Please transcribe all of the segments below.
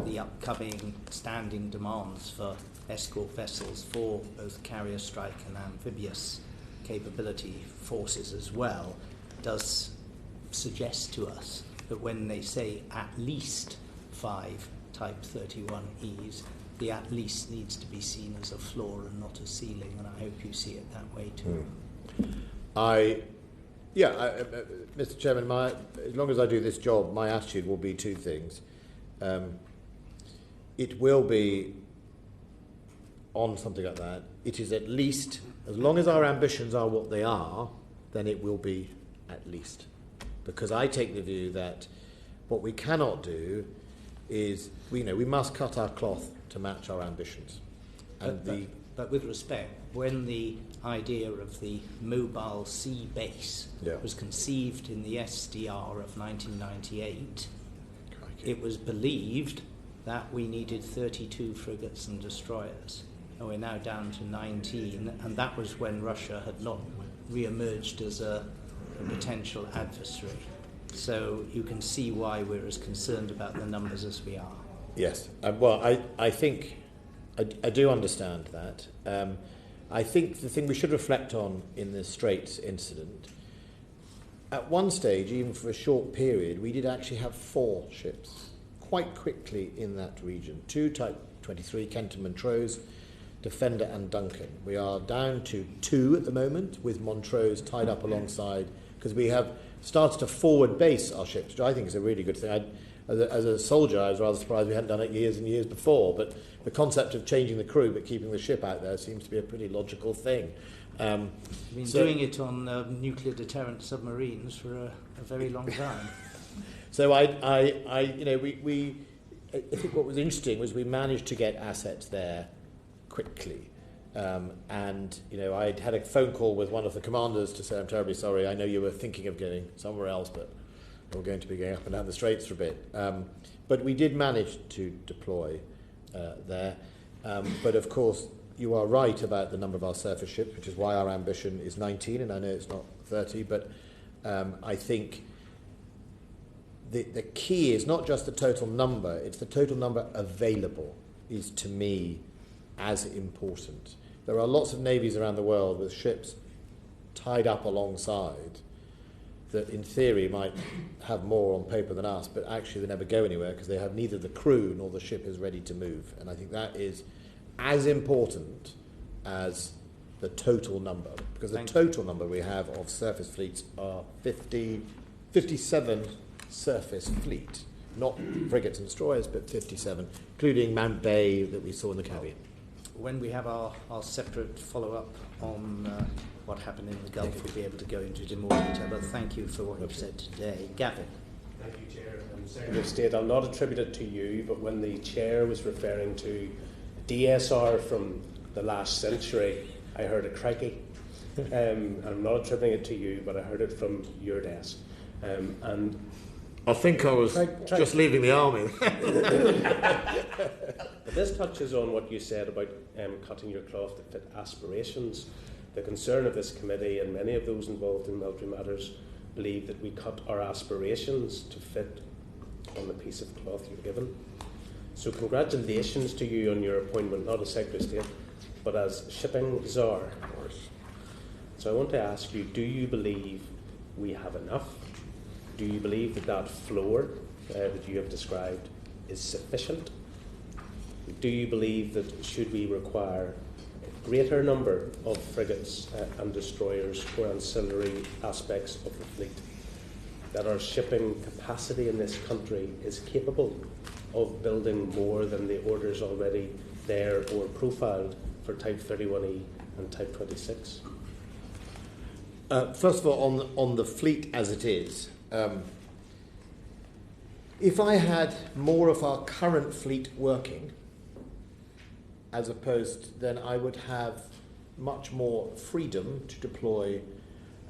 the upcoming standing demands for escort vessels for both carrier strike and amphibious capability forces as well, does suggest to us that when they say at least 5 Type 31Es, the at least needs to be seen as a floor and not a ceiling, and I hope you see it that way too. Mr. Chairman, as long as I do this job, my attitude will be two things. It will be on something like that. It is at least, as long as our ambitions are what they are, then it will be at least. Because I take the view that what we cannot do is, we must cut our cloth to match our ambitions. And but with respect, when the idea of the mobile sea base was conceived in the SDR of 1998, it was believed that we needed 32 frigates and destroyers. And we're now down to 19, and that was when Russia had not re-emerged as a potential adversary. So you can see why we're as concerned about the numbers as we are. Yes, I think I do understand that. I think the thing we should reflect on in the Straits incident, at one stage, even for a short period, we did actually have 4 ships quite quickly in that region. 2 Type 23, Kenton Montrose, Defender and Duncan. We are down to 2 at the moment, with Montrose tied up alongside, because we have started to forward base our ships, which I think is a really good thing. As a soldier, I was rather surprised we hadn't done it years and years before, but the concept of changing the crew but keeping the ship out there seems to be a pretty logical thing. We've been doing it on nuclear deterrent submarines for a very long time. So I think what was interesting was we managed to get assets there quickly. And I'd had a phone call with one of the commanders to say, I'm terribly sorry, I know you were thinking of going somewhere else, but we're going to be going up and down the Straits for a bit. But we did manage to deploy there. But of course, you are right about the number of our surface ships, which is why our ambition is 19, and I know it's not 30, but I think the key is not just the total number, it's the total number available is, to me, as important. There are lots of navies around the world with ships tied up alongside that in theory might have more on paper than us, but actually they never go anywhere because they have neither the crew nor the ship is ready to move. And I think that is as important as the total number, because the total number we have of surface fleets are 57 surface fleet, not frigates and destroyers, but 57, including Mount Bay that we saw in the Caribbean. When we have our separate follow-up on what happened in the Gulf, we'll be able to go into it in more detail, but thank you for what you've said today. Gavin. Thank you, Chair. Secretary of State, I'll not attribute it to you, but when the Chair was referring to DSR from the last century, I heard a crikey. And I'm not attributing it to you, but I heard it from your desk. And I think I was just leaving the army. But this touches on what you said about cutting your cloth to fit aspirations. The concern of this committee and many of those involved in military matters believe that we cut our aspirations to fit on the piece of cloth you're given. So congratulations to you on your appointment, not as Secretary of State, but as Shipping Czar. So I want to ask you, do you believe we have enough? Do you believe that that floor that you have described is sufficient? Do you believe that should we require a greater number of frigates and destroyers or ancillary aspects of the fleet, that our shipping capacity in this country is capable of building more than the orders already there or profiled for Type 31E and Type 26? First of all, on the fleet as it is, if I had more of our current fleet working, as opposed, then I would have much more freedom to deploy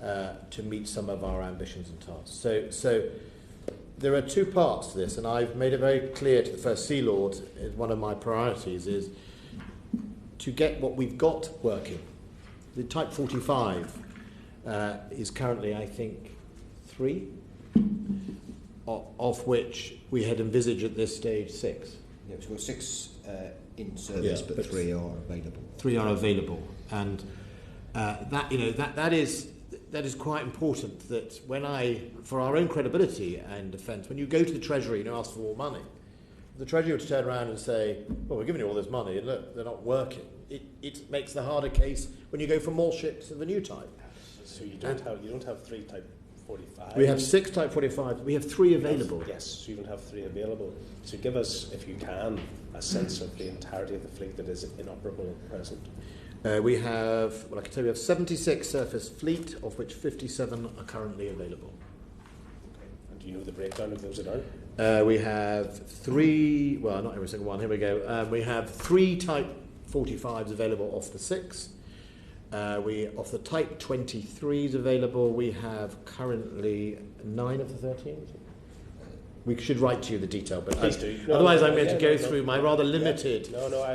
to meet some of our ambitions and tasks. So there are 2 parts to this, and I've made it very clear to the First Sea Lord, one of my priorities is to get what we've got working. The Type 45 is currently, I think, 3, of which we had envisaged at this stage 6. Yeah, we've got 6 in service, but 3 are available. 3 are available, and that is quite important. That for our own credibility and defence, when you go to the Treasury and ask for more money, the Treasury would turn around and say, "Well, we're giving you all this money, and look, they're not working." It makes the harder case when you go for more ships of a new type. So you don't have 3 Type 45. We have 6 Type 45. We have 3 available. Yes, so you don't have 3 available. So give us, if you can, a sense of the entirety of the fleet that is inoperable at present. We have, I can tell you, we have 76 surface fleet, of which 57 are currently available. Okay. And do you know the breakdown of those that aren't? We have 3, well, not every single one, here we go. We have 3 Type 45s available off the 6. Off the Type 23s available, we have currently 9 of the 13. We should write to you the detail, but otherwise I'm going to go through my rather limited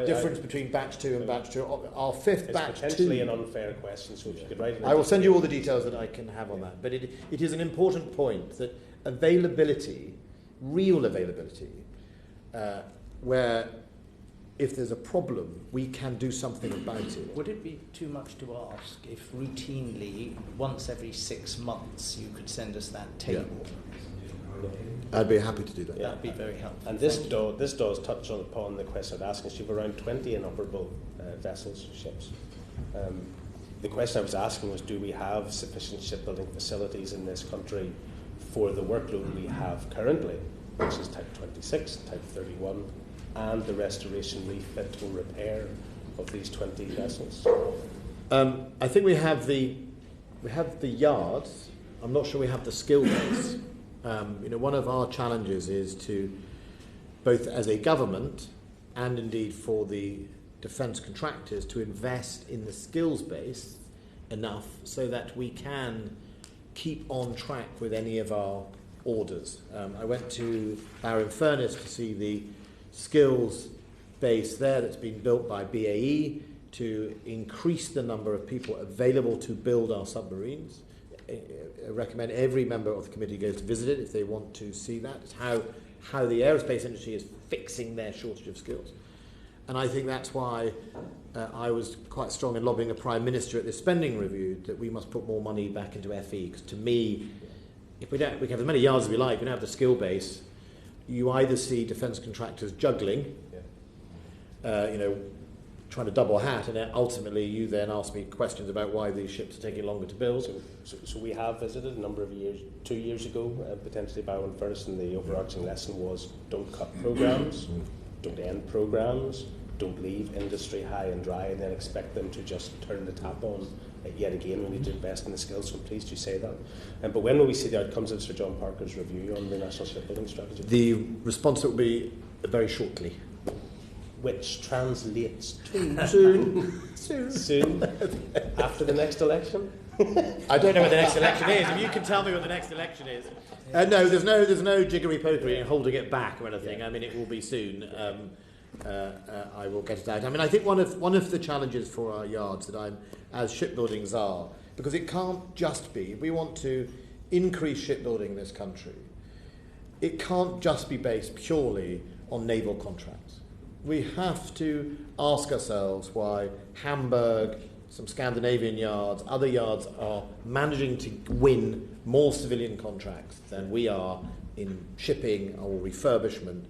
difference between batch 2 and batch 2. Our 5th batch 2... It's potentially an unfair question, so if you could write it... I will send you all the details that I can have on that. But it is an important point that availability, real availability, where if there's a problem, we can do something about it. Would it be too much to ask if routinely, once every 6 months, you could send us that table? Yeah. I'd be happy to do that. Yeah. That'd be very helpful. And this does touch upon the question I'd asked. You have around 20 inoperable vessels, ships. The question I was asking was, do we have sufficient shipbuilding facilities in this country for the workload we have currently, which is Type 26, Type 31, and the restoration, refit or repair of these 20 vessels? I think we have the yards. I'm not sure we have the skill base. One of our challenges is to, both as a government and indeed for the defence contractors, to invest in the skills base enough so that we can keep on track with any of our orders. I went to Barrow-in-Furness to see the skills base there that's been built by BAE to increase the number of people available to build our submarines. I recommend every member of the committee goes to visit it if they want to see that. It's how the aerospace industry is fixing their shortage of skills. And I think that's why I was quite strong in lobbying the Prime Minister at this spending review that we must put more money back into FE. Because to me, if we can have as many yards as we like, we don't have the skill base, you either see defence contractors juggling, trying to double hat, and then ultimately you then ask me questions about why these ships are taking longer to build. So we have visited a number of years, 2 years ago, potentially Barrow-in-Furness, and the overarching lesson was don't cut programmes, don't end programmes, don't leave industry high and dry and then expect them to just turn the tap on yet again. We need to invest in the skills, so I'm pleased you say that. But when will we see the outcomes of Sir John Parker's review on the National Shipbuilding Strategy? The response will be very shortly. Which translates to soon after the next election. I don't know what the next election is. If you can tell me what the next election is. No, there's no jiggery pokery and holding it back or anything. Yeah. I mean, it will be soon. I will get it out. I mean, I think one of the challenges for our yards as shipbuildings are, because it can't just be, if we want to increase shipbuilding in this country, it can't just be based purely on naval contracts. We have to ask ourselves why Hamburg, some Scandinavian yards, other yards are managing to win more civilian contracts than we are in shipping or refurbishment.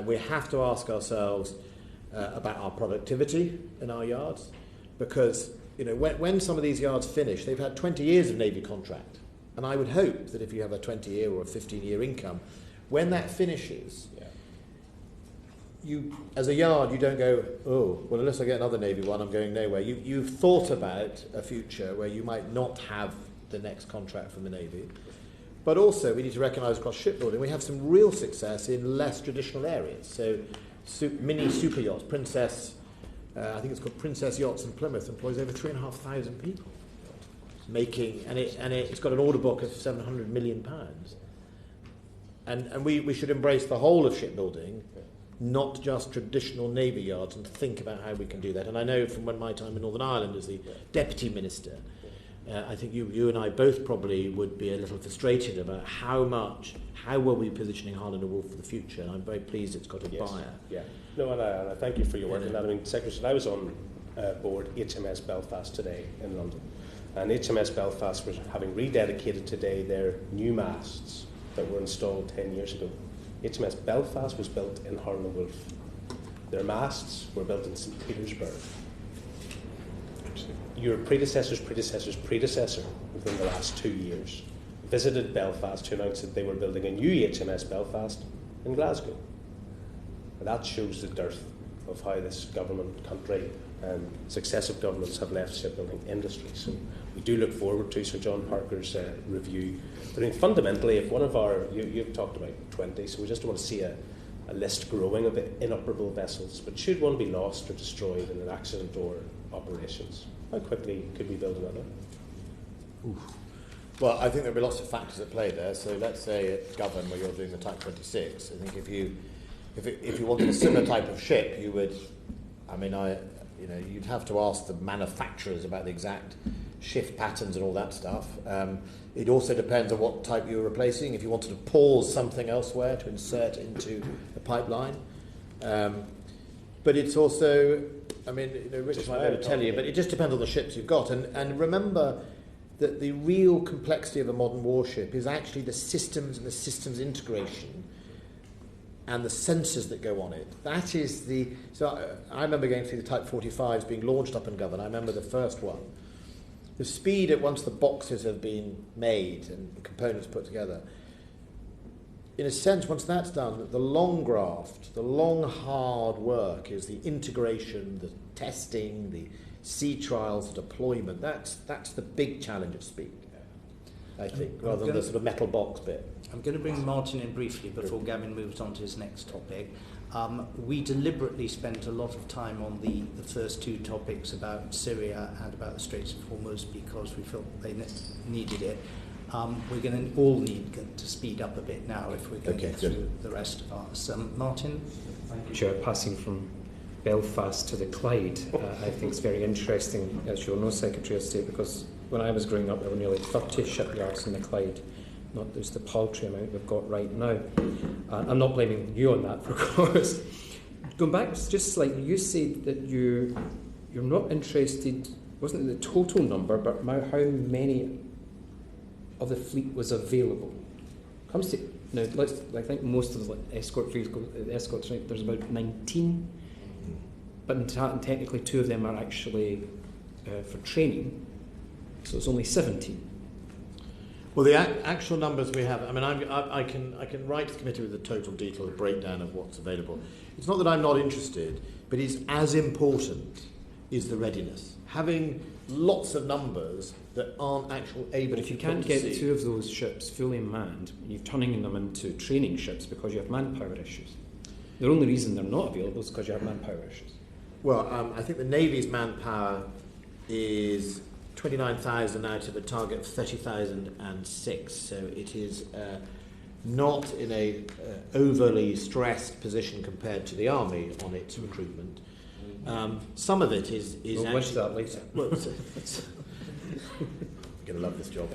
We have to ask ourselves about our productivity in our yards, because when some of these yards finish, they've had 20 years of Navy contract, and I would hope that if you have a 20-year or a 15-year income, when that finishes, you, as a yard, you don't go, oh, well, unless I get another Navy one, I'm going nowhere. You've thought about a future where you might not have the next contract from the Navy. But also, we need to recognise across shipbuilding, we have some real success in less traditional areas. So, mini super yachts, Princess, I think it's called Princess Yachts in Plymouth, employs over 3,500 people. It's got an order book of £700 million. And we should embrace the whole of shipbuilding, not just traditional Navy yards, and think about how we can do that. And I know from my time in Northern Ireland as the Deputy Minister, I think you and I both probably would be a little frustrated about how will we be positioning Harland & Wolff for the future, and I'm very pleased it's got a buyer. Yeah. No, and I thank you for your work on that. I mean, Secretary, I was on board HMS Belfast today in London, and HMS Belfast was having rededicated today their new masts that were installed 10 years ago. HMS Belfast was built in Harland & Wolff. Their masts were built in St. Petersburg. Your predecessor's predecessor within the last 2 years visited Belfast to announce that they were building a new HMS Belfast in Glasgow. And that shows the dearth of how this country and successive governments have left shipbuilding industry. So we do look forward to Sir John Parker's review. But I mean, fundamentally, if one of you've talked about 20, so we just want to see a list growing of inoperable vessels. But should one be lost or destroyed in an accident or operations, how quickly could we build another? Oof. Well, I think there'll be lots of factors at play there. So let's say at Govan, where you're doing the Type 26, I think if you wanted a similar type of ship, you would, you'd have to ask the manufacturers about the exact shift patterns and all that stuff. It also depends on what type you're replacing. If you wanted to pause something elsewhere to insert into the pipeline. But it's also, Rich might be able to tell you, but it just depends on the ships you've got. And remember that the real complexity of a modern warship is actually the systems and the systems integration and the sensors that go on it. That is so I remember going through the Type 45s being launched up in Govan. I remember the first one. The speed at once the boxes have been made and the components put together. In a sense, once that's done, the long graft, the long hard work is the integration, the testing, the sea trials, the deployment. That's the big challenge of speed, I think, rather than the sort of metal box bit. I'm going to bring Martin in briefly before Gavin moves on to his next topic. We deliberately spent a lot of time on the first two topics about Syria and about the Straits of Hormuz because we felt they needed it. We're going to all need to speed up a bit now if we're going to get through the rest of ours. Martin? Thank you, Chair. Passing from Belfast to the Clyde, I think it's very interesting, as you'll know, Secretary of State, because when I was growing up there were nearly 30 shipyards in the Clyde. Not just the paltry amount we've got right now. I'm not blaming you on that, of course. Going back just slightly, you said that you're not interested, wasn't it the total number, but how many of the fleet was available. Comes to now, I think most of the escort vehicles, escorts, right, there's about 19, but technically 2 of them are actually for training, so it's only 17. Well, the actual numbers we have, I can write to the committee with the total detail, the breakdown of what's available. It's not that I'm not interested, but it's as important is the readiness. Having lots of numbers that aren't actually able to. But if you can't get 2 of those ships fully manned, you're turning them into training ships because you have manpower issues. The only reason they're not available is because you have manpower issues. Well, I think the Navy's manpower is 29,000 out of a target of 30,006, so it is not in a overly stressed position compared to the Army on its recruitment. Some of it is we'll actually... watch that later. Well, you're going to love this job.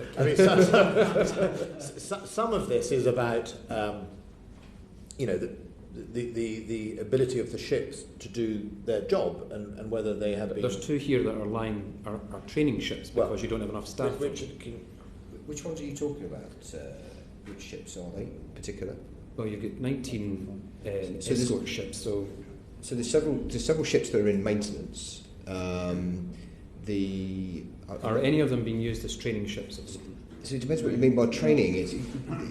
Some of this is about, the ability of the ships to do their job and whether they have been... There's 2 here that are training ships because you don't have enough staff. Which ones are you talking about? Which ships are they in particular? Well, you've got 19 escort ships, so there's several ships that are in maintenance. Are any of them being used as training ships? So it depends what you mean by training.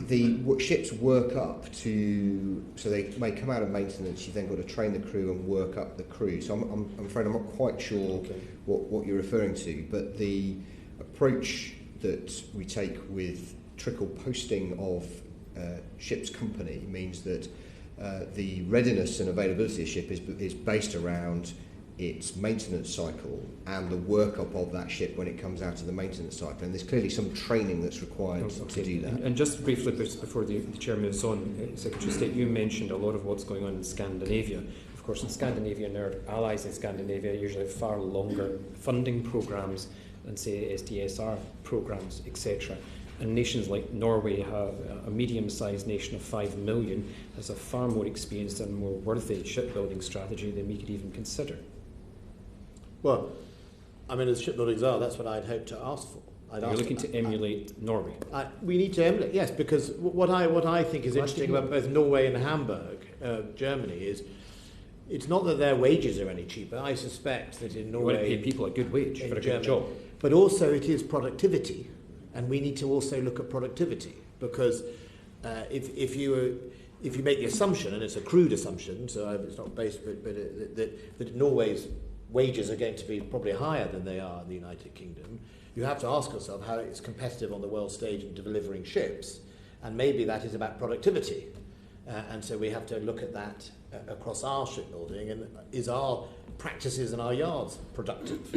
The ships work up to, so they may come out of maintenance. You've then got to train the crew and work up the crew. So I'm afraid I'm not quite sure what you're referring to. But the approach that we take with trickle posting of ship's company means that the readiness and availability of ship is based around its maintenance cycle and the workup of that ship when it comes out of the maintenance cycle. And there's clearly some training that's required to do that. And just briefly, before the Chair moves on, Secretary of State, you mentioned a lot of what's going on in Scandinavia. Of course, in Scandinavia and our allies in Scandinavia usually have far longer funding programmes and say SDSR programs, etc. And nations like Norway have a medium-sized nation of 5 million has a far more experienced and more worthy shipbuilding strategy than we could even consider. Well, I mean, as shipbuildings are, that's what I'd hope to ask for. You're looking to emulate Norway. We need to emulate, yes, because what I think is interesting about both Norway and Hamburg, Germany, is it's not that their wages are any cheaper. I suspect that in Norway, you want to pay people a good wage for a good job, but also it is productivity, and we need to also look at productivity, because if you make the assumption, and it's a crude assumption, so it's not based, but that Norway's wages are going to be probably higher than they are in the United Kingdom, you have to ask yourself how it's competitive on the world stage in delivering ships, and maybe that is about productivity. And so we have to look at that across our shipbuilding, and is our practices and our yards productive?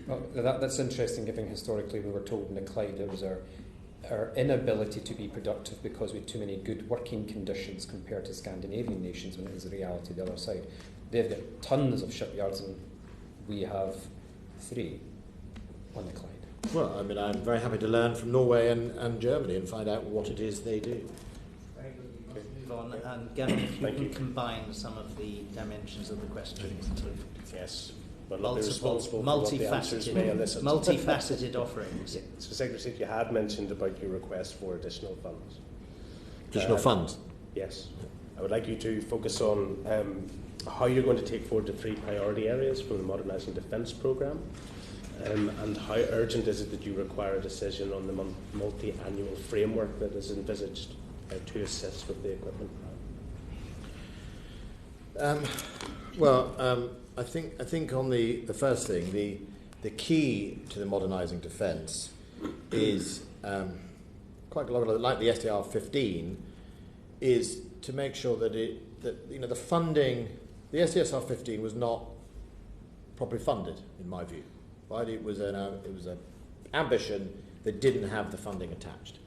Well, that's interesting, given historically we were told in the Clyde it was our inability to be productive because we had too many good working conditions compared to Scandinavian nations, when it was the reality the other side. They've got tons of shipyards and we have 3 on the Clyde. Well, I mean, I'm very happy to learn from Norway and Germany and find out what it is they do. Very good. Move on. And Gavin, if you can combine some of the dimensions of the questions into yes, but not be responsible for what the answers may elicit. Multifaceted offerings. Yeah. So, Secretary, you had mentioned about your request for additional funds. Additional funds? Yes. I would like you to focus on how you're going to take forward the 3 priority areas from the Modernising Defence Programme, and how urgent is it that you require a decision on the multi-annual framework that is envisaged to assist with the equipment plan? I think on the first thing, the key to the modernising defence is quite a lot of it, like the SDR 15, is to make sure that the funding, the SDSR 15 was not properly funded, in my view. Right? It was an ambition that didn't have the funding attached.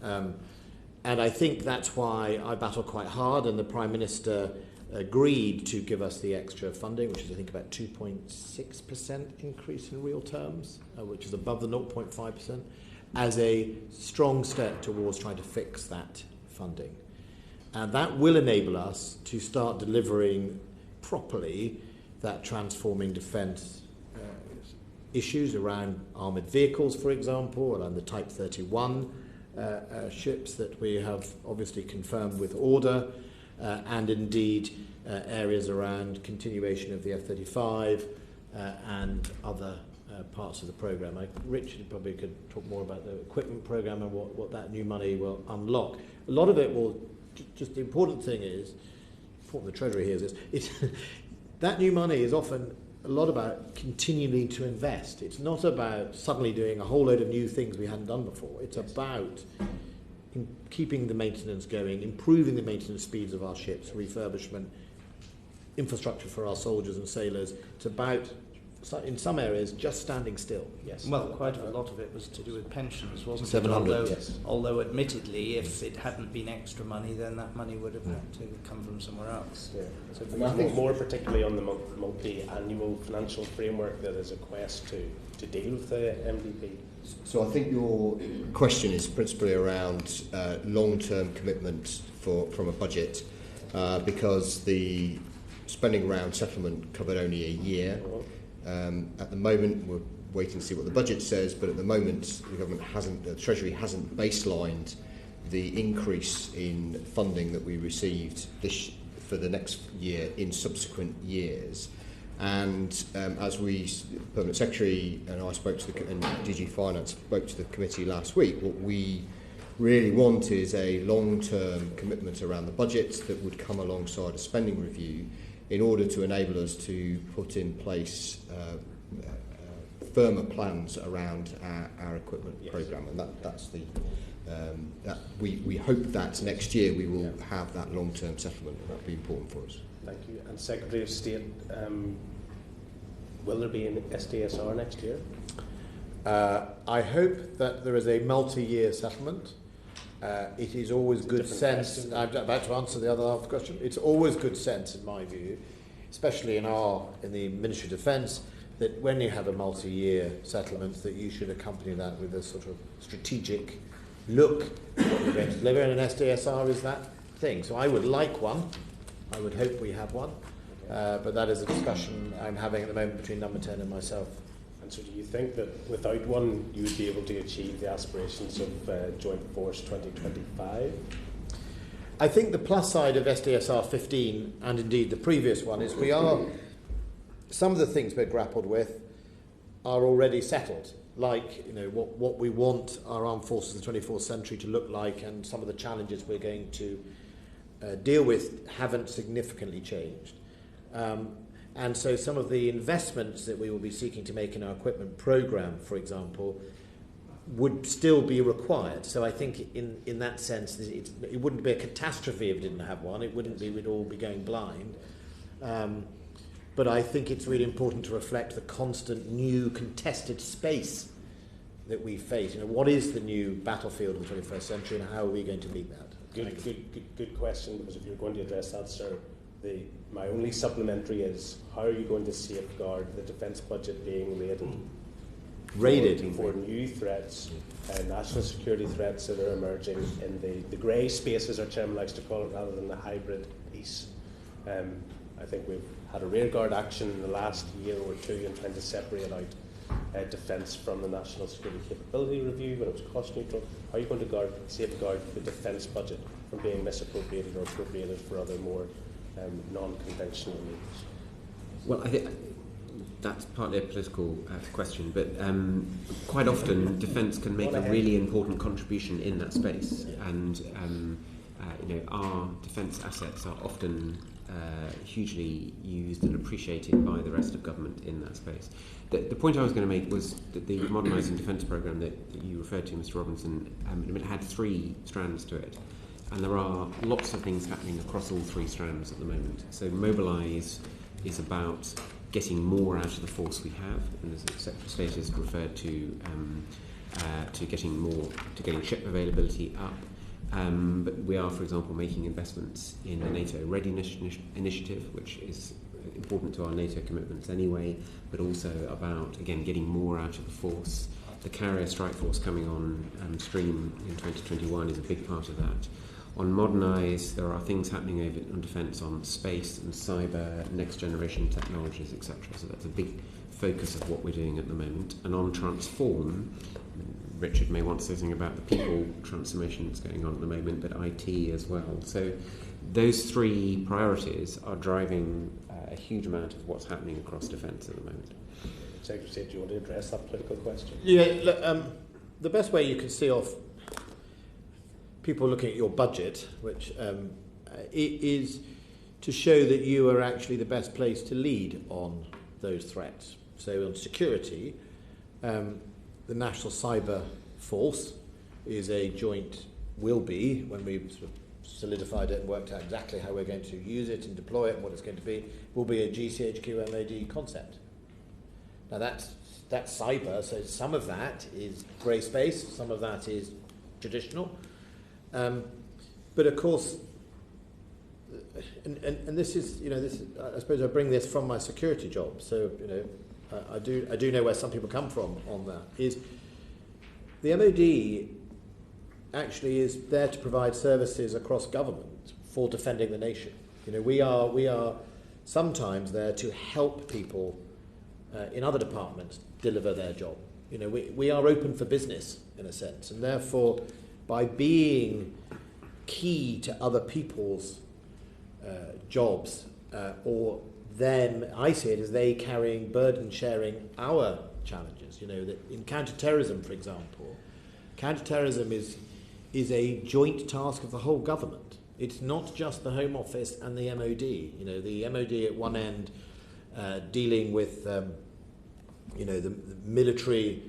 And I think that's why I battled quite hard, and the Prime Minister agreed to give us the extra funding, which is, I think, about 2.6% increase in real terms, which is above the 0.5%, as a strong step towards trying to fix that funding. And that will enable us to start delivering properly that transforming defence issues around armoured vehicles, for example, around the Type 31 ships that we have obviously confirmed with order, and indeed areas around continuation of the F-35 and other parts of the programme. Richard probably could talk more about the equipment programme and what that new money will unlock. A lot of it will, just the important thing is, important the Treasury hears this, that new money is often a lot about continuing to invest. It's not about suddenly doing a whole load of new things we hadn't done before. It's about keeping the maintenance going, improving the maintenance speeds of our ships, refurbishment, infrastructure for our soldiers and sailors. It's about, in some areas, just standing still. Yes. Well, quite a lot of it was to do with pensions, wasn't 700, it? yes. Although admittedly, if it hadn't been extra money, then that money would have had to come from somewhere else. Yeah. So more particularly on the multi-annual financial framework that is a quest to deal with the MDP. So I think your question is principally around long-term commitment from a budget, because the spending round settlement covered only a year. At the moment, we're waiting to see what the budget says, but at the moment, the Treasury hasn't baselined the increase in funding that we received for the next year in subsequent years. And as Permanent Secretary and I spoke to and DG Finance spoke to the committee last week, what we really want is a long-term commitment around the budget that would come alongside a spending review in order to enable us to put in place firmer plans around our equipment programme, and that's the we hope that next year we will have that long-term settlement, and that'll be important for us. Thank you. And Secretary of State, will there be an SDSR next year? I hope that there is a multi-year settlement. It is always good sense. I'm about to answer the other half of the question. It's always good sense, in my view, especially in the Ministry of Defence, that when you have a multi-year settlement, that you should accompany that with a sort of strategic look at what you're going to deliver, and an SDSR is that thing. So I would like one. I would hope we have one. But that is a discussion I'm having at the moment between Number 10 and myself. And so do you think that without one you would be able to achieve the aspirations of Joint Force 2025? I think the plus side of SDSR 15, and indeed the previous one, is some of the things we're grappled with are already settled, like what we want our armed forces of the 24th century to look like, and some of the challenges we're going to deal with haven't significantly changed. And so some of the investments that we will be seeking to make in our equipment programme, for example, would still be required. So I think in that sense, it wouldn't be a catastrophe if we didn't have one. It wouldn't be we'd all be going blind. But I think it's really important to reflect the constant new contested space that we face. What is the new battlefield of the 21st century, and how are we going to meet that? Good question, because if you're going to address that, sir, my only supplementary is, how are you going to safeguard the defence budget being raided for new threats, national security threats that are emerging in the grey space, as our chairman likes to call it, rather than the hybrid piece? I think we've had a rearguard action in the last year or two in trying to separate out defence from the National Security Capability Review when it was cost neutral. How are you going to safeguard the defence budget from being misappropriated or appropriated for other more non-conventional needs? Well, I think that's partly a political question, but quite often defence can make a really important contribution in that space, and our defence assets are often hugely used and appreciated by the rest of government in that space. The point I was going to make was that the Modernising Defence Programme that you referred to, Mr. Robinson, it had 3 strands to it. And there are lots of things happening across all 3 strands at the moment. So Mobilise is about getting more out of the force we have, and as the Secretary of State has referred to getting ship availability up. But we are, for example, making investments in the NATO Readiness Initiative, which is important to our NATO commitments anyway, but also about, again, getting more out of the force. The Carrier Strike Force coming on stream in 2021 is a big part of that. On Modernise, there are things happening on defence, on space and cyber, next generation technologies, etc. So that's a big focus of what we're doing at the moment. And on Transform, Richard may want to say something about the people transformation that's going on at the moment, but IT as well. So those 3 priorities are driving a huge amount of what's happening across defence at the moment. Secretary of State, do you want to address that political question? Yeah, look, the best way you can see off people looking at your budget, which is to show that you are actually the best place to lead on those threats. So on security, the National Cyber Force is a joint, will be, when we've sort of solidified it and worked out exactly how we're going to use it and deploy it and what it's going to be, will be a GCHQ MOD concept. Now that's cyber, so some of that is grey space, some of that is traditional. But of course, and this is, I suppose I bring this from my security job, so, I do know where some people come from on that, is the MOD actually is there to provide services across government for defending the nation. We are sometimes there to help people in other departments deliver their job. We are open for business in a sense, and therefore by being key to other people's jobs, or them, I see it as they carrying, burden sharing our challenges. That in counter-terrorism, for example, counter-terrorism is a joint task of the whole government. It's not just the Home Office and the MOD. The MOD at one end dealing with the military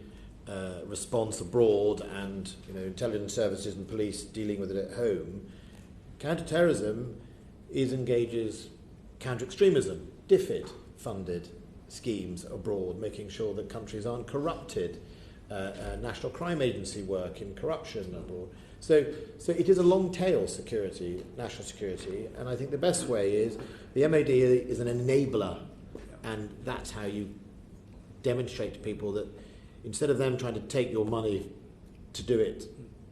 response abroad, and intelligence services and police dealing with it at home. Counter-terrorism engages counter-extremism, DFID funded schemes abroad, making sure that countries aren't corrupted, National Crime Agency work in corruption abroad. So it is a long tail security, national security, and I think the best way is the MOD is an enabler, and that's how you demonstrate to people that instead of them trying to take your money to do it,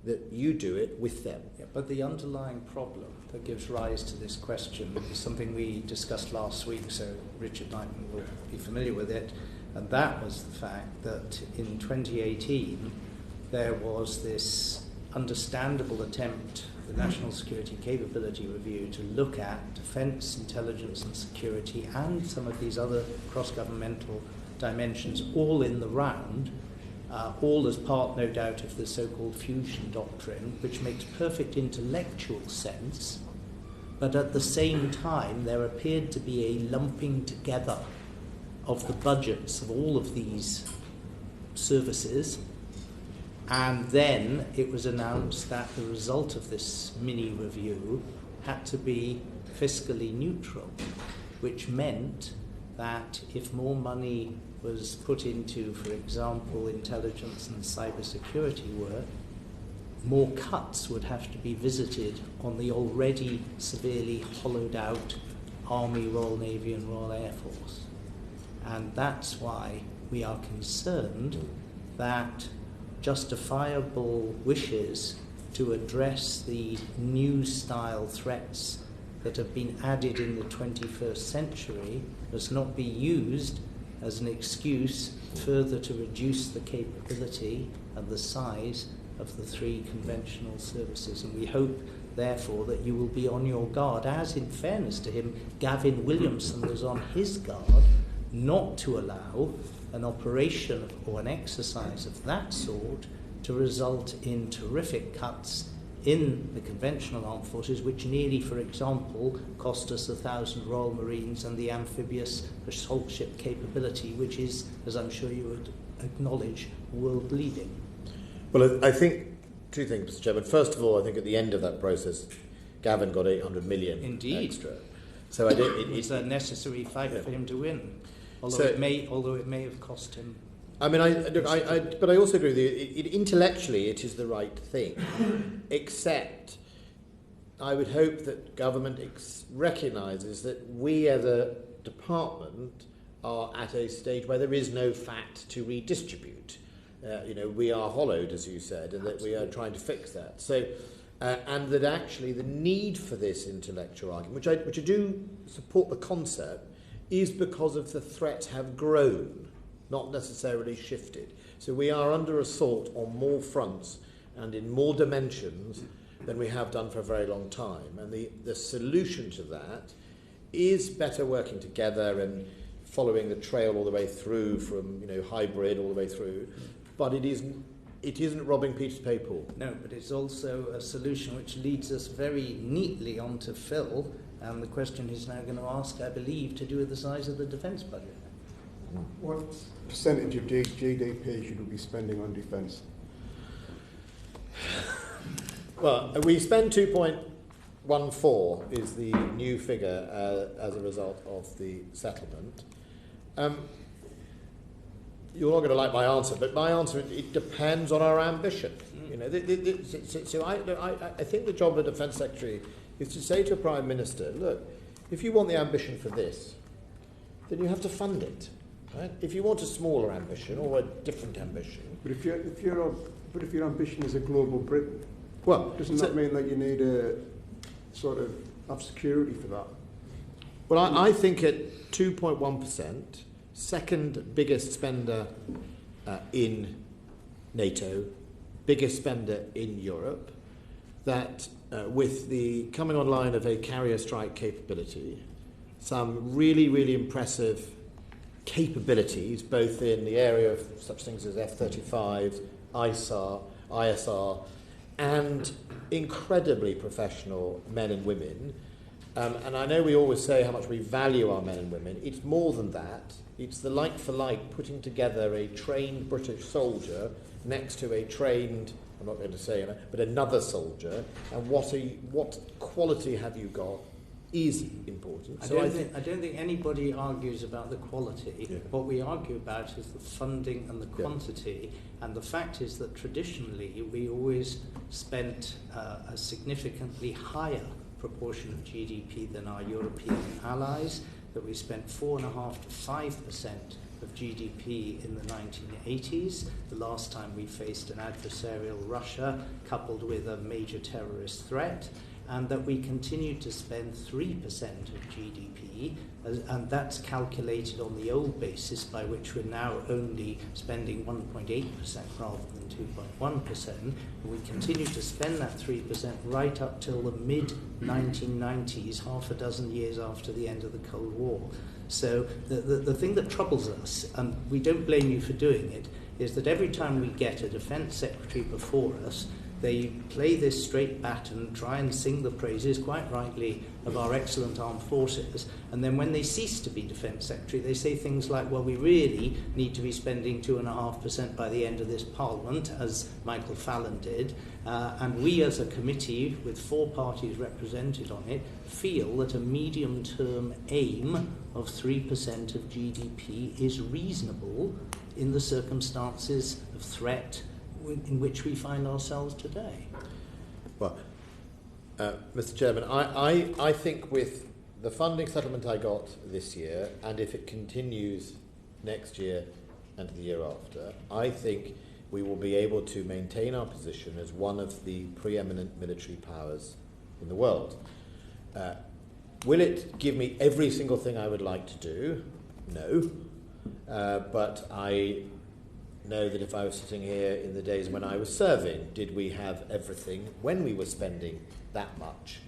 that you do it with them. Yeah, but the underlying problem that gives rise to this question is something we discussed last week, so Richard Knighton will be familiar with it, and that was the fact that in 2018 there was this understandable attempt, the National Security Capability Review, to look at defence, intelligence and security and some of these other cross-governmental dimensions all in the round, all as part, no doubt, of the so-called fusion doctrine, which makes perfect intellectual sense, but at the same time there appeared to be a lumping together of the budgets of all of these services, and then it was announced that the result of this mini-review had to be fiscally neutral, which meant that if more money was put into, for example, intelligence and cybersecurity work, more cuts would have to be visited on the already severely hollowed out Army, Royal Navy and Royal Air Force. And that's why we are concerned that justifiable wishes to address the new style threats that have been added in the 21st century must not be used as an excuse further to reduce the capability and the size of the three conventional services. And we hope, therefore, that you will be on your guard, as in fairness to him, Gavin Williamson was on his guard, not to allow an operation or an exercise of that sort to result in terrific cuts in the conventional armed forces, which nearly, for example, cost us 1,000 Royal Marines and the amphibious assault ship capability, which is, as I'm sure you would acknowledge, world leading. Well, I think two things, Mr. Chairman. First of all, I think at the end of that process, Gavin got 800 million Indeed. extra. So I did, it's a necessary fight for him to win, although So- it may have cost him. I mean, but I also agree with you. Intellectually, it is the right thing, except I would hope that government recognises that we as a department are at a stage where there is no fat to redistribute. We are hollowed, as you said, and that we are trying to fix that. So, and that actually the need for this intellectual argument, which I do support the concept, is because of the threats have grown, not necessarily shifted. So we are under assault on more fronts and in more dimensions than we have done for a very long time. And the solution to that is better working together and following the trail all the way through from hybrid all the way through. But it isn't robbing Peter's pay pool. No, but it's also a solution which leads us very neatly onto Phil, and the question he's now going to ask, I believe, to do with the size of the defence budget. What percentage of GDP should we be spending on defence? Well, we spend 2.14 is the new figure as a result of the settlement. You're not going to like my answer, but my answer, it depends on our ambition. So I think the job of the Defence Secretary is to say to a Prime Minister, look, if you want the ambition for this, then you have to fund it. Right? If you want a smaller ambition or a different ambition. But if your ambition is a global Britain, well, doesn't that mean that you need a sort of have security for that? Well, I think at 2.1%, second biggest spender in NATO, biggest spender in Europe, that with the coming online of a carrier strike capability, some really, really impressive capabilities, both in the area of such things as F-35, ISR, and incredibly professional men and women. And I know we always say how much we value our men and women. It's more than that. It's the like for like, putting together a trained British soldier next to a trained, I'm not going to say, but another soldier, and what quality have you got is important. I don't think anybody argues about the quality. Yeah. What we argue about is the funding and the quantity. Yeah. And the fact is that traditionally we always spent a significantly higher proportion of GDP than our European allies, that we spent 4.5% to 5% of GDP in the 1980s, the last time we faced an adversarial Russia coupled with a major terrorist threat, and that we continued to spend 3% of GDP, and that's calculated on the old basis, by which we're now only spending 1.8% rather than 2.1%, and we continue to spend that 3% right up till the mid-1990s, half a dozen years after the end of the Cold War. So the thing that troubles us, and we don't blame you for doing it, is that every time we get a defence secretary before us, they play this straight bat and try and sing the praises, quite rightly, of our excellent armed forces. And then when they cease to be Defence Secretary, they say things like, well, we really need to be spending 2.5% by the end of this Parliament, as Michael Fallon did. And we as a committee, with 4 parties represented on it, feel that a medium-term aim of 3% of GDP is reasonable in the circumstances of threat in which we find ourselves today. Well, Mr. Chairman, I think with the funding settlement I got this year, and if it continues next year and the year after, I think we will be able to maintain our position as one of the preeminent military powers in the world. Will it give me every single thing I would like to do? No. But I know that if I was sitting here in the days when I was serving, did we have everything when we were spending that much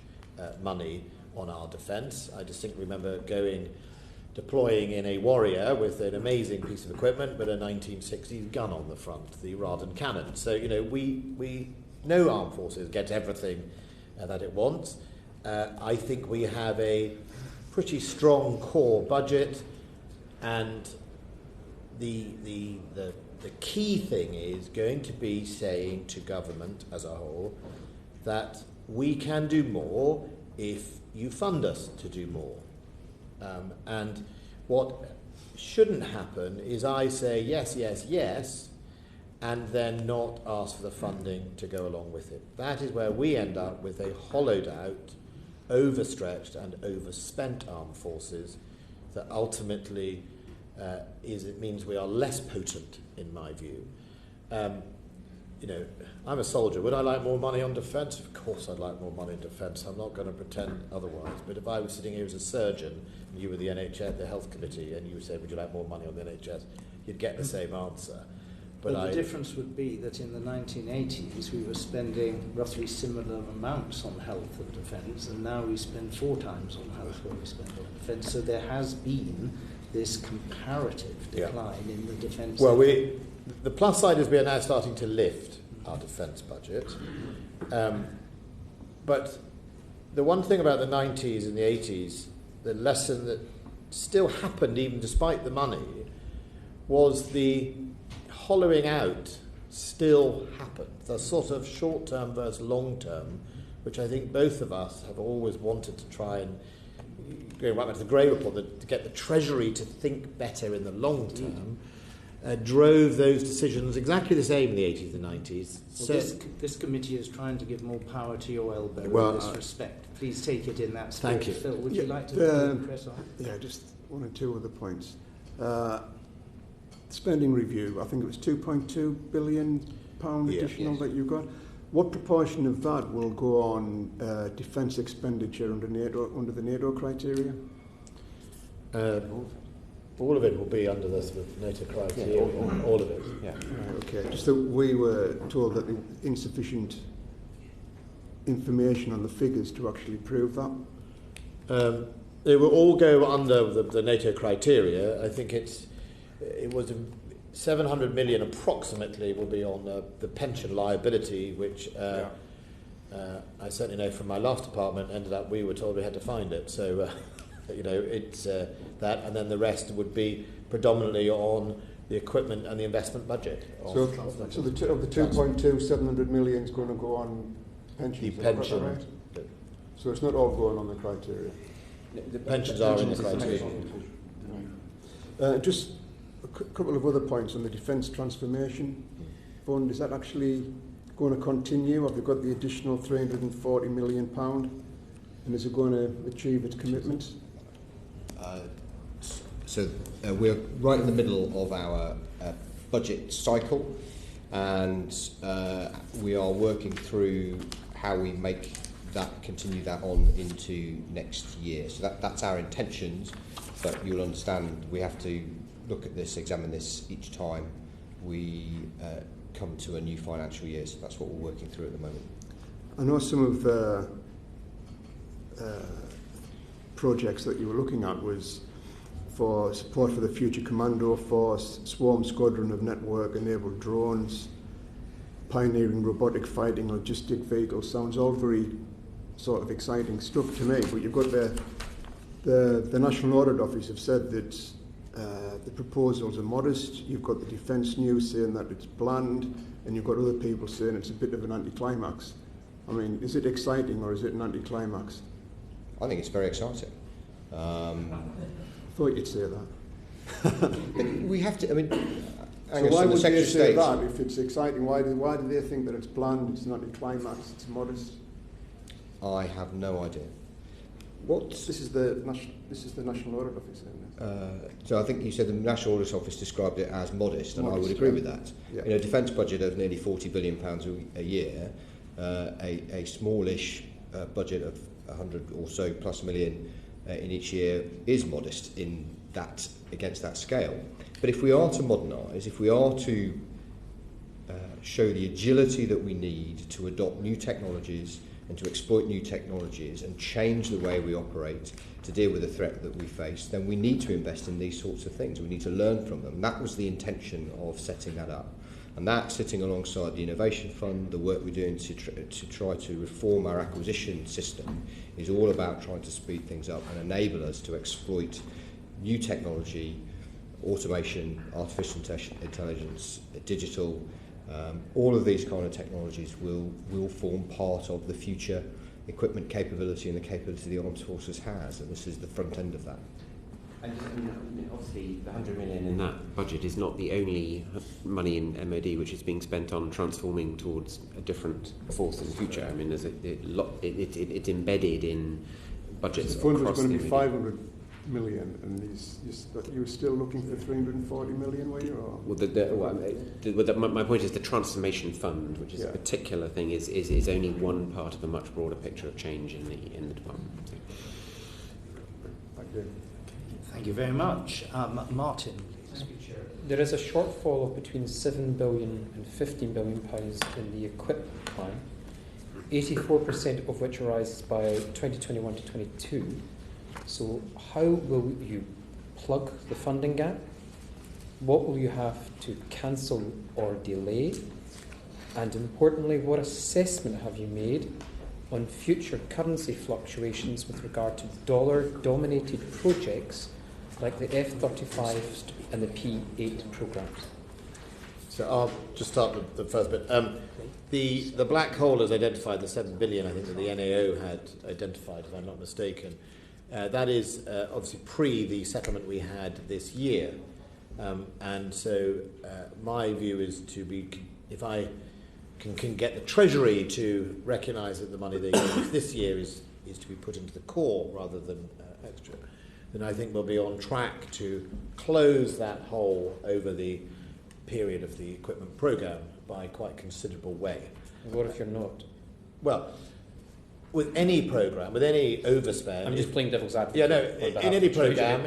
money on our defence? I distinctly remember deploying in a Warrior with an amazing piece of equipment, but a 1960s gun on the front, the Raden cannon. So, we know armed forces get everything that it wants. I think we have a pretty strong core budget, and the key thing is going to be saying to government as a whole that we can do more if you fund us to do more. And what shouldn't happen is I say yes, yes, yes, and then not ask for the funding to go along with it. That is where we end up with a hollowed out, overstretched and overspent armed forces that ultimately it means we are less potent, in my view. I'm a soldier. Would I like more money on defence? Of course I'd like more money on defence. I'm not going to pretend otherwise. But if I was sitting here as a surgeon, and you were the NHS, the Health Committee, and you said, would you like more money on the NHS? You'd get the same answer. But the difference would be that in the 1980s we were spending roughly similar amounts on health and defence, and now we spend 4 times on health what we spend on defence. So there has been this comparative decline in the defence. Well, the plus side is we are now starting to lift our defence budget. But the one thing about the 90s and the 80s, the lesson that still happened even despite the money, was the hollowing out still happened. The sort of short-term versus long-term, which I think both of us have always wanted to try and, going right back to the Gray Report, to get the Treasury to think better in the long term, drove those decisions exactly the same in the 80s and 90s. Well, this committee is trying to give more power to your elbow in this respect. Please take it in that spirit. Thank you. Phil, would you like to press on? Yeah, just 1 or 2 other points. Spending review, I think it was £2.2 billion additional that you got. What proportion of that will go on defence expenditure under the NATO criteria? All of it will be under the sort of NATO criteria, all of it. Yeah. Okay, just that we were told that there was insufficient information on the figures to actually prove that. They will all go under the NATO criteria. I think it was 700 million approximately will be on the pension liability, which I certainly know from my last department ended up we were told we had to find it. So, it's that, and then the rest would be predominantly on the equipment and the investment budget. So of the 2.2, 700 million is going to go on pensions. The pension. Right? So it's not all going on the criteria. The pensions are in the criteria. Just a couple of other points on the Defence Transformation Fund. Is that actually going to continue? Have they got the additional £340 million? And is it going to achieve its commitments? So we're right in the middle of our budget cycle, and we are working through how we continue that on into next year. So that's our intentions, but you'll understand we have to look at this, examine this each time we come to a new financial year. So that's what we're working through at the moment. I know some of the projects that you were looking at was for support for the Future Commando Force, Swarm Squadron of Network-enabled drones, pioneering robotic fighting logistic vehicles. Sounds all very sort of exciting stuff to me, but you've got the National Audit Office have said that the proposals are modest. You've got the Defence News saying that it's bland, and you've got other people saying it's a bit of an anticlimax. I mean, is it exciting or is it an anticlimax? I think it's very exciting. I thought you'd say that. We have to, I mean, so why would they say that if it's exciting? Why do they think that it's bland, it's not a climax, it's modest? I have no idea. This is the National Audit Office, isn't it? So I think you said the National Audit Office described it as modest, and I would agree with that. Yeah. In a defence budget of nearly £40 billion a year, a smallish budget of 100 or so plus million in each year is modest in that, against that scale. But if we are to modernise, if we are to show the agility that we need to adopt new technologies and to exploit new technologies and change the way we operate to deal with the threat that we face, then we need to invest in these sorts of things. We need to learn from them. That was the intention of setting that up. And that, sitting alongside the Innovation Fund, the work we're doing to try to reform our acquisition system, is all about trying to speed things up and enable us to exploit new technology, automation, artificial intelligence, digital. All of these kind of technologies will form part of the future equipment capability and the capability the Armed Forces has, and this is the front end of that. And obviously the 100 million in that budget is not the only money in MOD which is being spent on transforming towards a different force in the future. I mean, there's it's embedded in budgets The fund was across going to the be 500 million, and you were still looking for 340 million, were you? Or? My point is the transformation fund, which is a particular thing, is only one part of a much broader picture of change in the department. Thank you. Thank you very much. Martin. There is a shortfall of between £7 billion and £15 billion in the equipment plan, 84% of which arises by 2021 to 22. So how will you plug the funding gap? What will you have to cancel or delay? And importantly, what assessment have you made on future currency fluctuations with regard to dollar-dominated projects like the F-35 and the P-8 programs? So I'll just start with the first bit. The black hole has identified the 7 billion, I think, that the NAO had identified, if I'm not mistaken. That is obviously pre the settlement we had this year. And so my view is to be, if I can get the Treasury to recognise that the money they gave us this year is to be put into the core rather than extra, then I think we'll be on track to close that hole over the period of the equipment programme by quite a considerable way. What if you're not? Well, with any programme, with any overspend... I'm just playing devil's advocate. Yeah, no, in any programme,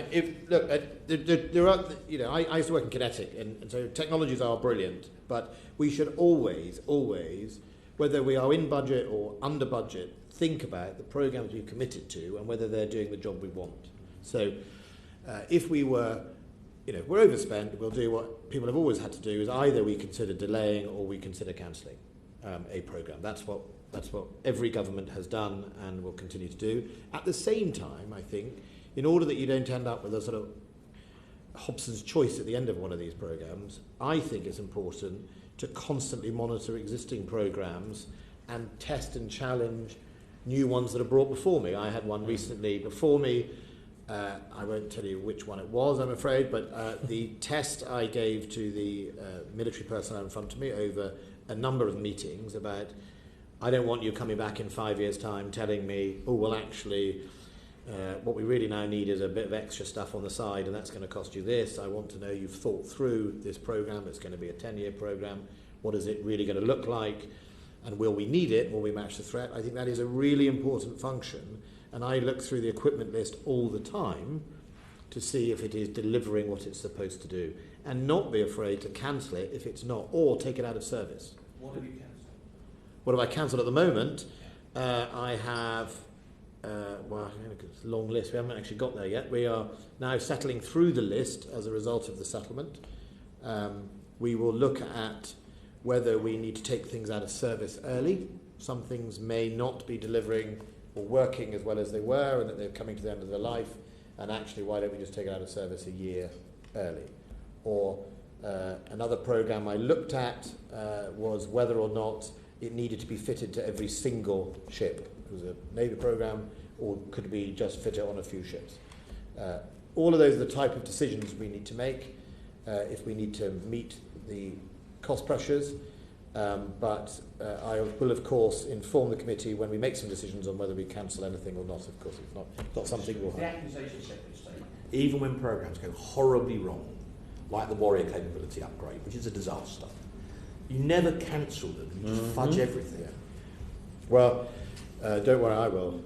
there are, I used to work in Kinetic, and so technologies are brilliant, but we should always, whether we are in budget or under budget, think about the programmes we've committed to and whether they're doing the job we want. So if we were, we're overspent, we'll do what people have always had to do, is either we consider delaying or we consider cancelling a programme. That's what every government has done and will continue to do. At the same time, I think, in order that you don't end up with a sort of Hobson's choice at the end of one of these programmes, I think it's important to constantly monitor existing programmes and test and challenge new ones that are brought before me. I had one recently before me. I won't tell you which one it was, I'm afraid, but the test I gave to the military personnel in front of me over a number of meetings about, I don't want you coming back in 5 years' time telling me, oh, well, actually, What we really now need is a bit of extra stuff on the side, and that's going to cost you this. I want to know you've thought through this programme. It's going to be a 10-year programme. What is it really going to look like? And will we need it? Will we match the threat? I think that is a really important function. And I look through the equipment list all the time to see if it is delivering what it's supposed to do, and not be afraid to cancel it if it's not, or take it out of service. What have you cancelled? What have I cancelled at the moment? I have, well, it's a long list. We haven't actually got there yet. We are now settling through the list as a result of the settlement. We will look at whether we need to take things out of service early. Some things may not be delivering or working as well as they were, and that they're coming to the end of their life, and actually why don't we just take it out of service a year early? Or another programme I looked at was whether or not it needed to be fitted to every single ship. It was a Navy programme, or could we just fit it on a few ships? All of those are the type of decisions we need to make if we need to meet the cost pressures, but I will of course inform the committee when we make some decisions on whether we cancel anything or not. Of course, it's not something we'll The have. accusation Secretary of State, even when programmes go horribly wrong, like the Warrior capability upgrade, which is a disaster, you never cancel them, you just fudge everything. Well, don't worry, I will.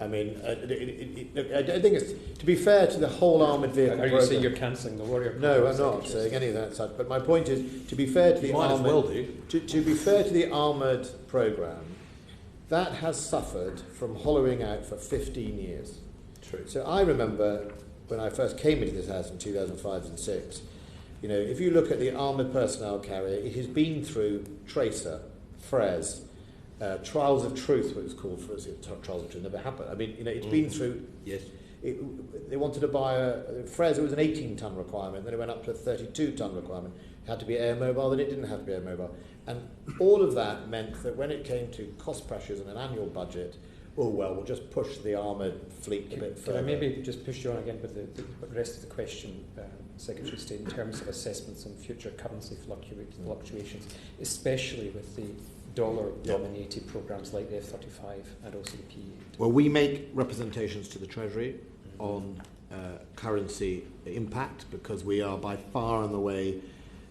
I mean, I think it's, to be fair to the whole armoured vehicle Are you programme. saying you're cancelling the Warrior? No, I'm not saying any of that such. But my point is, to be fair to the Might as armoured, well do. to be fair to the armoured programme, that has suffered from hollowing out for 15 years. True. So I remember when I first came into this house in 2005 and 6. You know, if you look at the armoured personnel carrier, it has been through Tracer, Fres, Trials of Truth, what it's called for us. Trials of Truth never happened. I mean, you know, it's been through. Yes. They wanted to buy a Fres. It was an 18-ton requirement. Then it went up to a 32-ton requirement. It had to be air mobile. Then it didn't have to be air mobile. And all of that meant that when it came to cost pressures and an annual budget, oh well, we'll just push the armoured fleet a bit further. Can I maybe just push you on again with the rest of the question, Secretary of State, in terms of assessments on future currency fluctuations, especially with the dollar-dominated programmes like the F-35 and also the P-8? Well, we make representations to the Treasury on currency impact, because we are by far and away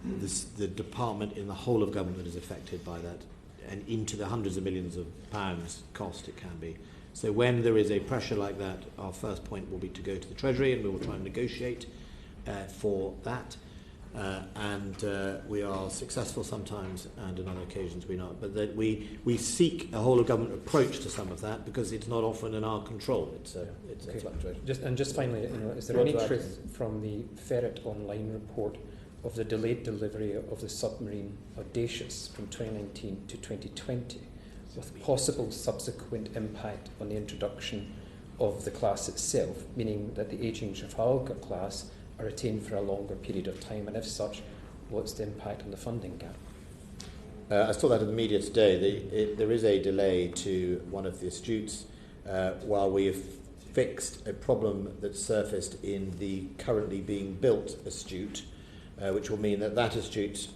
the department in the whole of government that is affected by that, and into the hundreds of millions of pounds cost it can be. So when there is a pressure like that, our first point will be to go to the Treasury, and we will try and negotiate for that. We are successful sometimes, and on other occasions we're not. But that we seek a whole of government approach to some of that, because it's not often in our control. It's a fluctuation. Just finally, is there any truth from the Ferret Online report of the delayed delivery of the submarine Audacious from 2019 to 2020, with possible subsequent impact on the introduction of the class itself, meaning that the ageing Trafalgar class are retained for a longer period of time, and if such, what's the impact on the funding gap? I saw that in the media today. There is a delay to one of the Astutes while we have fixed a problem that surfaced in the currently being built Astute, which will mean that Astute,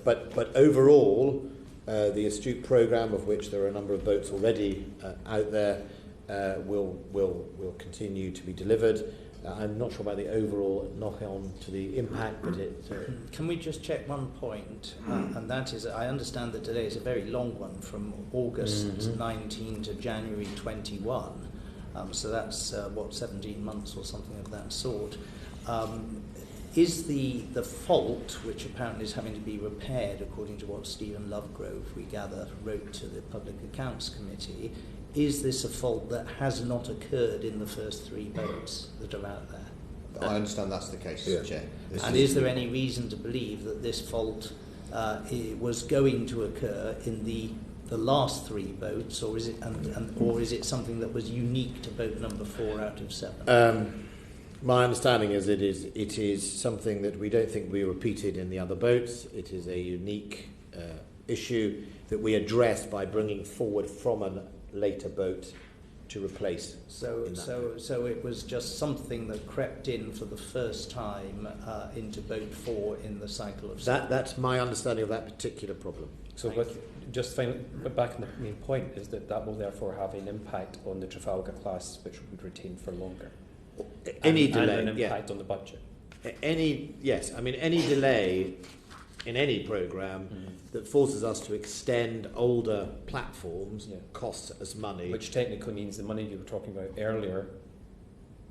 but overall, the Astute programme, of which there are a number of boats already out there, will continue to be delivered. I'm not sure about the overall knock-on to the impact, but it... Can we just check one point? And that is, I understand the delay is a very long one, from August 19 to January 21. So that's, 17 months or something of that sort. Is the fault, which apparently is having to be repaired, according to what Stephen Lovegrove, we gather, wrote to the Public Accounts Committee, is this a fault that has not occurred in the first 3 boats that are out there? I understand that's the case, Chair. And is there any reason to believe that this fault was going to occur in the last 3 boats, or is it something that was unique to boat number 4 out of 7? My understanding is it is something that we don't think we repeated in the other boats. It is a unique issue that we address by bringing forward from a later boat to replace. So it was just something that crept in for the first time into boat 4 in the cycle of 7. That's my understanding of that particular problem. So, but back on the main point is that will therefore have an impact on the Trafalgar class, which would retain for longer. Any and delay, an impact on the budget. Any delay in any programme that forces us to extend older platforms costs us money. Which technically means the money you were talking about earlier,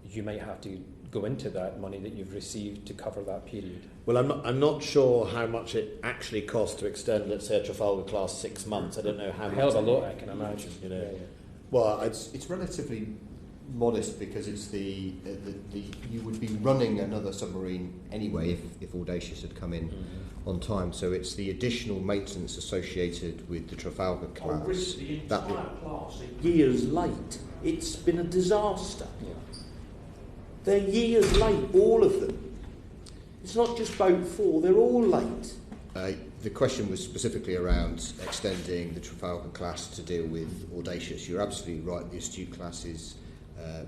you might have to go into that money that you've received to cover that period. Well, I'm not sure how much it actually costs to extend, let's say, a Trafalgar class 6 months. I don't know how much. Hell of a lot, I can imagine. You know. Well, it's relatively modest because it's the you would be running another submarine anyway if Audacious had come in on time. So it's the additional maintenance associated with the Trafalgar class. The entire class are years late. It's been a disaster. Yeah. They're years late, all of them. It's not just boat 4, they're all late. The question was specifically around extending the Trafalgar class to deal with Audacious. You're absolutely right, the Astute class is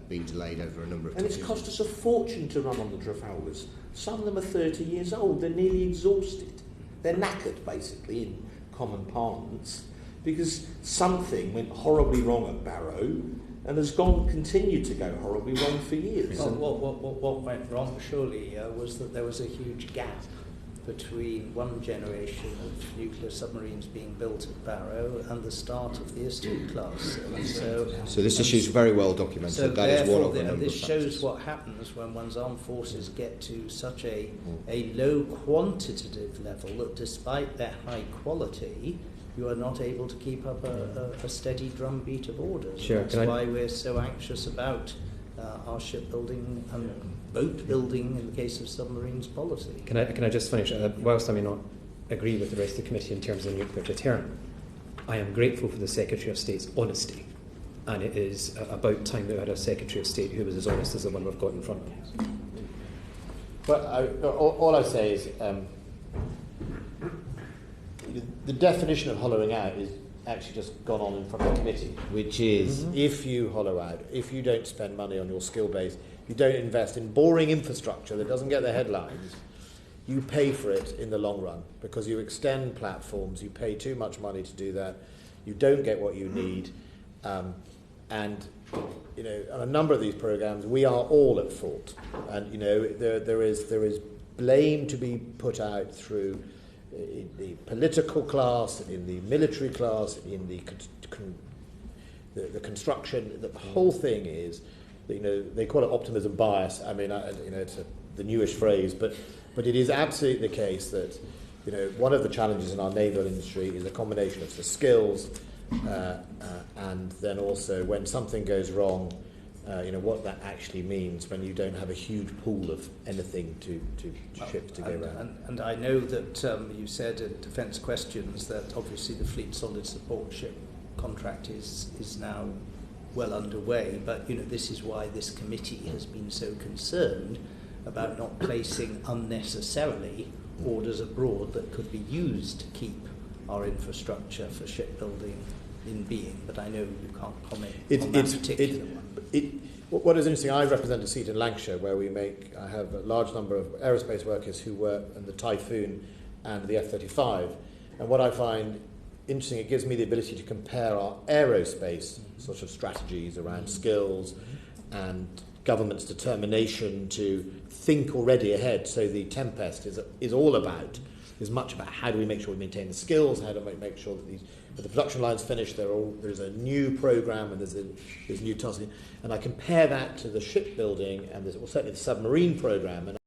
been delayed over a number of And times. it's cost us a fortune to run on the Trafalgars. Some of them are 30 years old, they're nearly exhausted. They're knackered, basically, in common parlance, because something went horribly wrong at Barrow and has continued to go horribly wrong for years. Well, what went wrong, surely, was that there was a huge gap between one generation of nuclear submarines being built at Barrow and the start of the Astute class. So this issue is very well documented. So that is one of the and number this of shows factors. what happens when one's armed forces get to such a low quantitative level that despite their high quality, you are not able to keep up a steady drumbeat of orders. Sure. That's why we're so anxious about our shipbuilding and boat building in the case of submarines policy. Can I just finish? Whilst I may not agree with the rest of the committee in terms of nuclear deterrent, I am grateful for the Secretary of State's honesty, and it is about time that we had a Secretary of State who was as honest as the one we've got in front of us. But all I say is the definition of hollowing out is actually just gone on in front of the committee, which is if you hollow out, if you don't spend money on your skill base, if you don't invest in boring infrastructure that doesn't get the headlines, you pay for it in the long run because you extend platforms, you pay too much money to do that, you don't get what you need, and you know, on a number of these programs, we are all at fault, and you know there is blame to be put out through the political class, in the military class, in the construction. The whole thing is, you know, they call it optimism bias. I mean, you know, it's the newish phrase, but it is absolutely the case that, you know, one of the challenges in our naval industry is a combination of the skills and then also when something goes wrong, you know, what that actually means when you don't have a huge pool of anything to ships to go around. And I know that you said in Defence Questions that obviously the Fleet Solid Support Ship contract is now well underway, but you know, this is why this committee has been so concerned about not placing unnecessarily orders abroad that could be used to keep our infrastructure for shipbuilding in being, but I know you can't comment on that particular one. What is interesting, I represent a seat in Lancashire where I have a large number of aerospace workers who work in the Typhoon and the F-35, and what I find interesting, it gives me the ability to compare our aerospace sort of strategies around skills and government's determination to think already ahead. So the Tempest is all about, is much about how do we make sure we maintain the skills, how do we make sure that the production lines finish, there's a new programme and there's new tasks. And I compare that to the shipbuilding and certainly the submarine programme. And